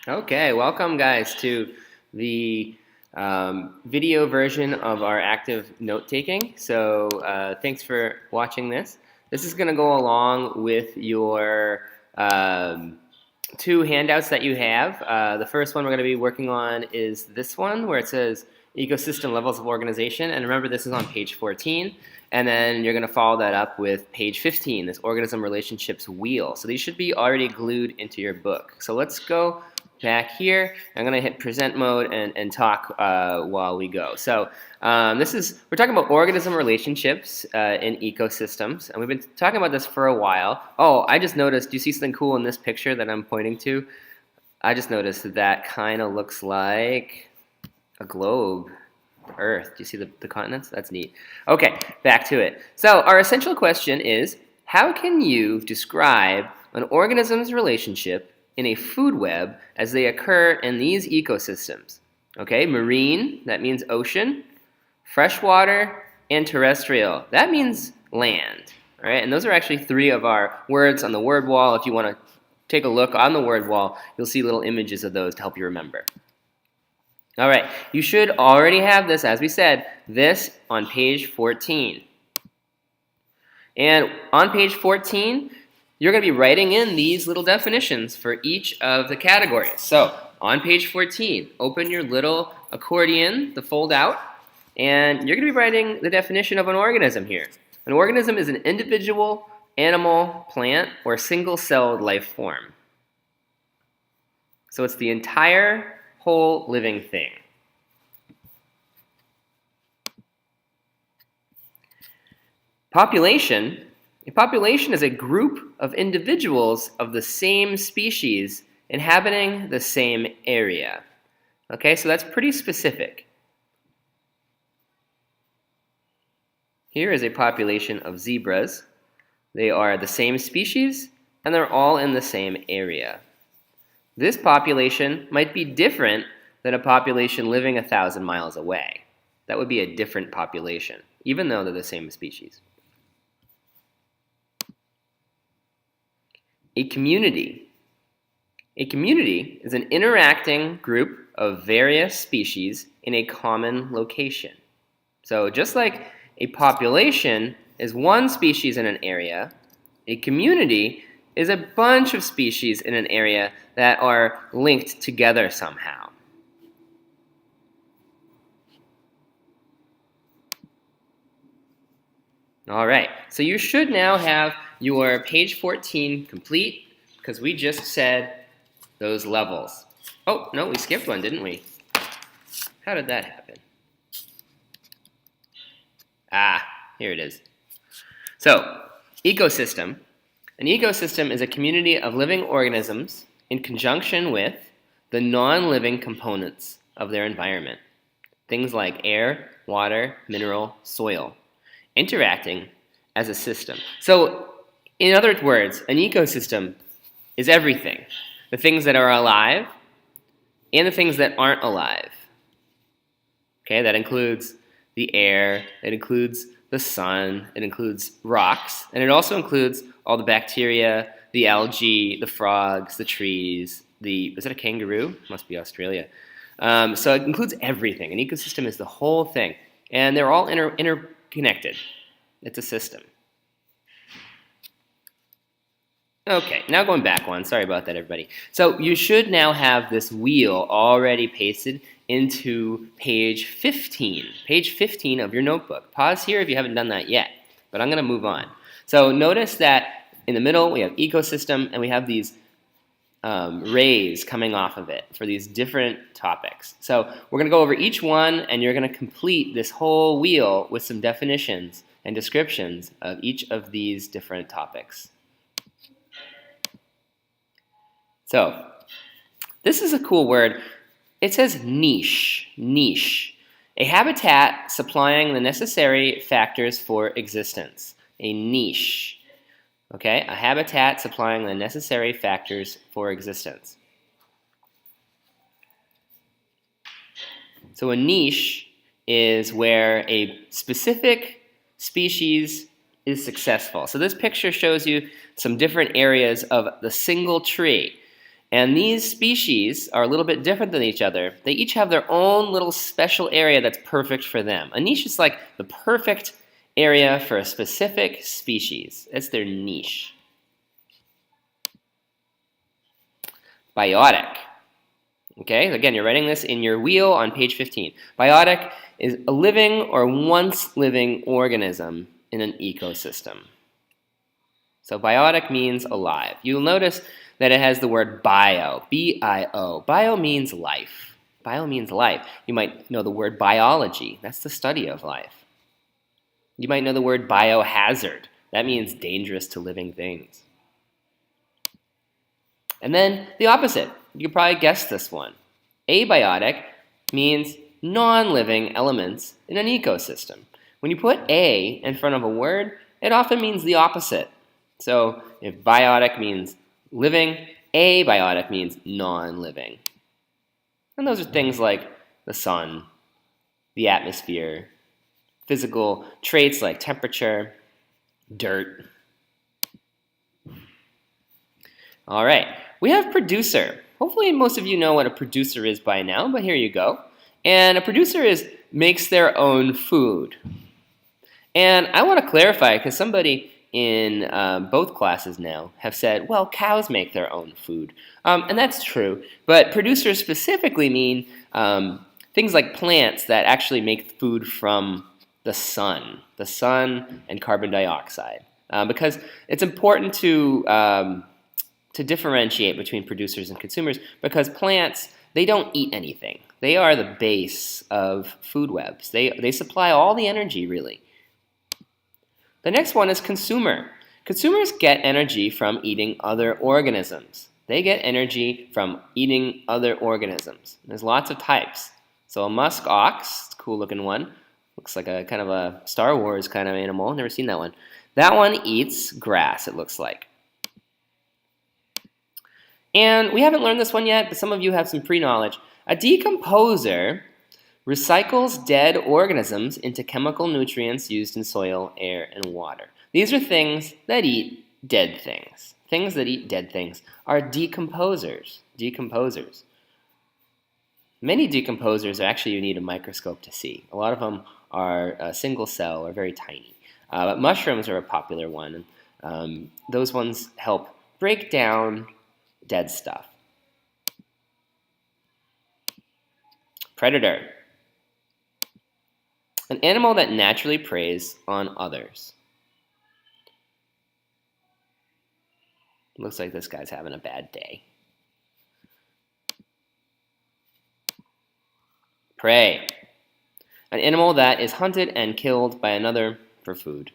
Okay, welcome guys to the video version of our active note-taking. So thanks for watching this. This is going to go along with your two handouts that you have. The first one we're going to be working on is this one where it says ecosystem levels of organization. And remember, this is on page 14. And then you're going to follow that up with page 15, this organism relationships wheel. So these should be already glued into your book. So let's go back here. I'm going to hit present mode and talk while we go. So we're talking about organism relationships in ecosystems, and we've been talking about this for a while. Oh, I just noticed, do you see something cool in this picture that I'm pointing to? I just noticed that kind of looks like a globe. Earth. Do you see the continents? That's neat. Okay, back to it. So our essential question is, how can you describe an organism's relationship in a food web as they occur in these ecosystems? Okay, marine, that means ocean, freshwater, and terrestrial, that means land. All right, and those are actually three of our words on the word wall. If you want to take a look on the word wall, you'll see little images of those to help you remember. All right, you should already have this, as we said, this on page 14. And on page 14, you're going to be writing in these little definitions for each of the categories. So on page 14, open your little accordion, the fold out, and you're going to be writing the definition of an organism here. An organism is an individual, animal, plant, or single-celled life form. So it's the entire whole living thing. Population. A population is a group of individuals of the same species inhabiting the same area. Okay, so that's pretty specific. Here is a population of zebras. They are the same species and they're all in the same area. This population might be different than a population living 1,000 miles away. That would be a different population, even though they're the same species. A community. A community is an interacting group of various species in a common location. So just like a population is one species in an area, a community is a bunch of species in an area that are linked together somehow. All right, so you should now have your page 14 complete because we just said those levels. Oh, no, we skipped one, didn't we? How did that happen? Ah, here it is. So, ecosystem. An ecosystem is a community of living organisms in conjunction with the non-living components of their environment. Things like air, water, mineral, soil, interacting as a system. So, in other words, an ecosystem is everything. The things that are alive and the things that aren't alive. Okay, that includes the air, it includes the sun, it includes rocks, and it also includes all the bacteria, the algae, the frogs, the trees, is it a kangaroo? Must be Australia. So it includes everything. An ecosystem is the whole thing. And they're all interconnected. It's a system. Okay, now going back one. Sorry about that, everybody. So you should now have this wheel already pasted into page 15. Page 15 of your notebook. Pause here if you haven't done that yet, but I'm going to move on. So notice that in the middle we have ecosystem and we have these rays coming off of it for these different topics. So we're going to go over each one and you're going to complete this whole wheel with some definitions and descriptions of each of these different topics. So this is a cool word. It says niche, niche. A habitat supplying the necessary factors for existence. A niche. Okay, a habitat supplying the necessary factors for existence. So a niche is where a specific species is successful. So this picture shows you some different areas of the single tree. And these species are a little bit different than each other. They each have their own little special area that's perfect for them. A niche is like the perfect area for a specific species. It's their niche. Biotic. Okay, again, you're writing this in your wheel on page 15. Biotic is a living or once living organism in an ecosystem. So biotic means alive. You'll notice that it has the word bio, B-I-O. Bio means life. Bio means life. You might know the word biology. That's the study of life. You might know the word biohazard. That means dangerous to living things. And then the opposite. You could probably guess this one. Abiotic means non-living elements in an ecosystem. When you put A in front of a word, it often means the opposite. So if biotic means living, abiotic means non-living. And those are things like the sun, the atmosphere, physical traits like temperature, dirt. All right, we have producer. Hopefully most of you know what a producer is by now, but here you go. And a producer makes their own food. And I want to clarify, because somebody in both classes now have said, well, cows make their own food. And that's true, but producers specifically mean things like plants that actually make food from the sun and carbon dioxide. Because it's important to differentiate between producers and consumers, because plants, they don't eat anything. They are the base of food webs. They supply all the energy, really. The next one is consumer. Consumers get energy from eating other organisms. They get energy from eating other organisms. There's lots of types. So a musk ox, cool looking one, looks like a kind of a Star Wars kind of animal. Never seen that one. That one eats grass, it looks like. And we haven't learned this one yet, but some of you have some pre-knowledge. A decomposer recycles dead organisms into chemical nutrients used in soil, air, and water. These are things that eat dead things. Things that eat dead things are decomposers. Many decomposers actually you need a microscope to see. A lot of them are single cell or very tiny. But mushrooms are a popular one. Those ones help break down dead stuff. Predator. An animal that naturally preys on others. Looks like this guy's having a bad day. Prey. An animal that is hunted and killed by another for food.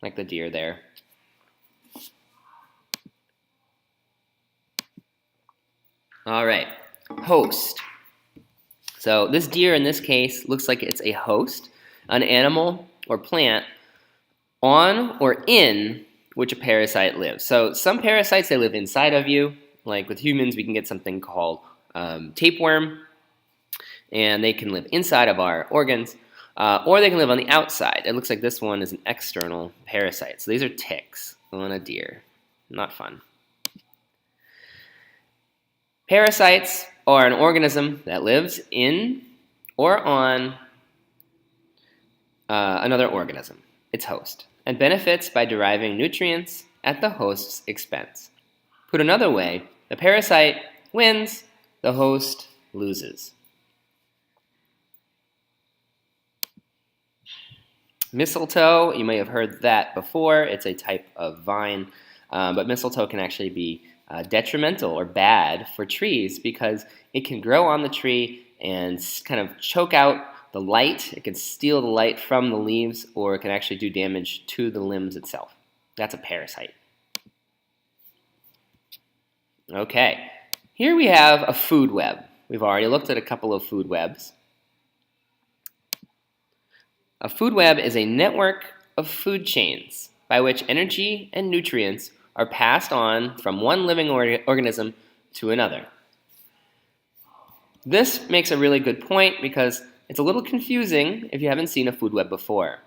Like the deer there. All right, host. So this deer in this case looks like it's a host, an animal or plant on or in which a parasite lives. So some parasites, they live inside of you. Like with humans, we can get something called tapeworm, and they can live inside of our organs, or they can live on the outside. It looks like this one is an external parasite. So these are ticks on a deer. Not fun. Parasites are an organism that lives in or on another organism, its host, and benefits by deriving nutrients at the host's expense. Put another way, the parasite wins, the host loses. Mistletoe, you may have heard that before. It's a type of vine, but mistletoe can actually be detrimental or bad for trees because it can grow on the tree and kind of choke out the light. It can steal the light from the leaves, or it can actually do damage to the limbs itself. That's a parasite. Okay, here we have a food web. We've already looked at a couple of food webs. A food web is a network of food chains by which energy and nutrients are passed on from one living organism to another. This makes a really good point because it's a little confusing if you haven't seen a food web before.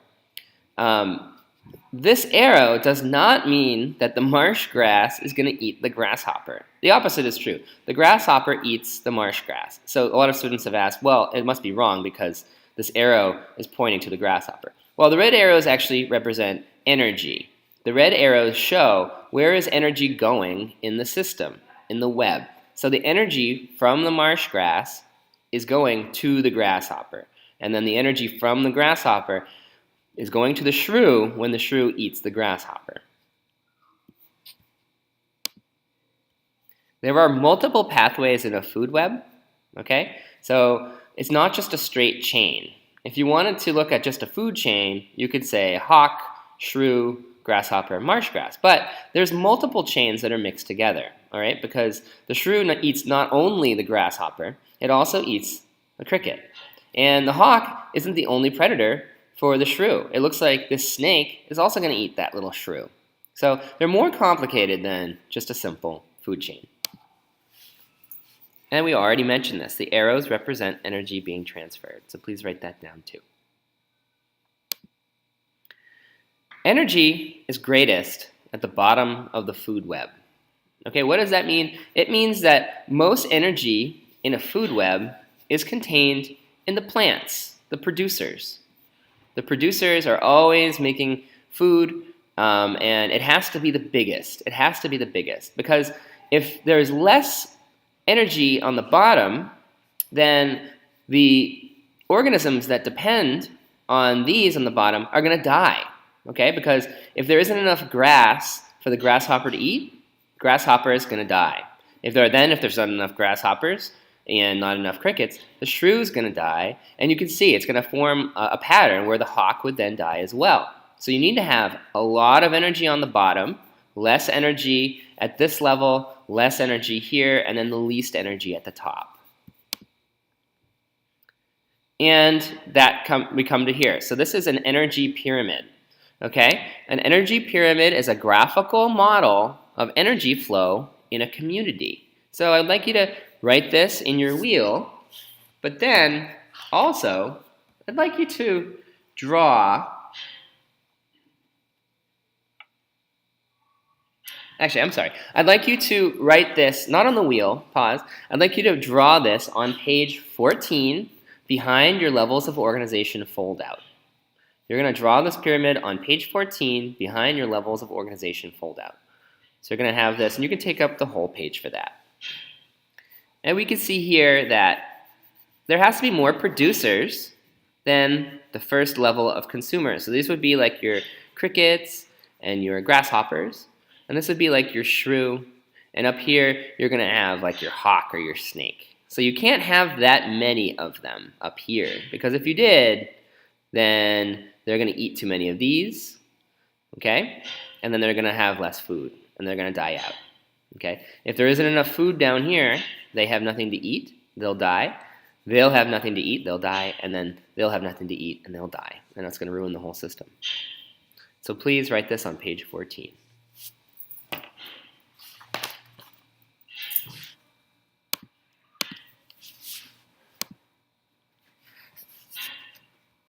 This arrow does not mean that the marsh grass is going to eat the grasshopper. The opposite is true. The grasshopper eats the marsh grass. So a lot of students have asked, well, it must be wrong because this arrow is pointing to the grasshopper. Well, the red arrows actually represent energy. The red arrows show where is energy going in the system, in the web. So the energy from the marsh grass is going to the grasshopper. And then the energy from the grasshopper is going to the shrew when the shrew eats the grasshopper. There are multiple pathways in a food web, okay? So it's not just a straight chain. If you wanted to look at just a food chain, you could say hawk, shrew, grasshopper, marsh grass. But there's multiple chains that are mixed together, all right? Because the shrew eats not only the grasshopper, it also eats the cricket. And the hawk isn't the only predator for the shrew. It looks like this snake is also going to eat that little shrew. So they're more complicated than just a simple food chain. And we already mentioned this. The arrows represent energy being transferred. So please write that down too. Energy is greatest at the bottom of the food web. Okay, what does that mean? It means that most energy in a food web is contained in the plants, the producers. The producers are always making food, and it has to be the biggest. It has to be the biggest. Because if there's less energy on the bottom, then the organisms that depend on these on the bottom are going to die. Okay? Because if there isn't enough grass for the grasshopper to eat, grasshopper is going to die. If there's not enough grasshoppers and not enough crickets, the shrew is going to die, and you can see it's going to form a pattern where the hawk would then die as well. So you need to have a lot of energy on the bottom, less energy at this level, less energy here, and then the least energy at the top. And we come to here. So this is an energy pyramid. Okay? An energy pyramid is a graphical model of energy flow in a community. So I'd like you to write this in your wheel, but then also I'd like you to draw. Actually, I'm sorry. I'd like you to write this, not on the wheel, pause. I'd like you to draw this on page 14 behind your levels of organization fold-out. You're going to draw this pyramid on page 14 behind your levels of organization fold-out. So you're going to have this, and you can take up the whole page for that. And we can see here that there has to be more producers than the first level of consumers. So these would be like your crickets and your grasshoppers. And this would be like your shrew. And up here, you're going to have like your hawk or your snake. So you can't have that many of them up here. Because if you did, then they're going to eat too many of these. Okay? And then they're going to have less food. And they're going to die out. Okay? If there isn't enough food down here, they have nothing to eat, they'll die. They'll have nothing to eat, they'll die. And then they'll have nothing to eat, and they'll die. And that's going to ruin the whole system. So please write this on page 14.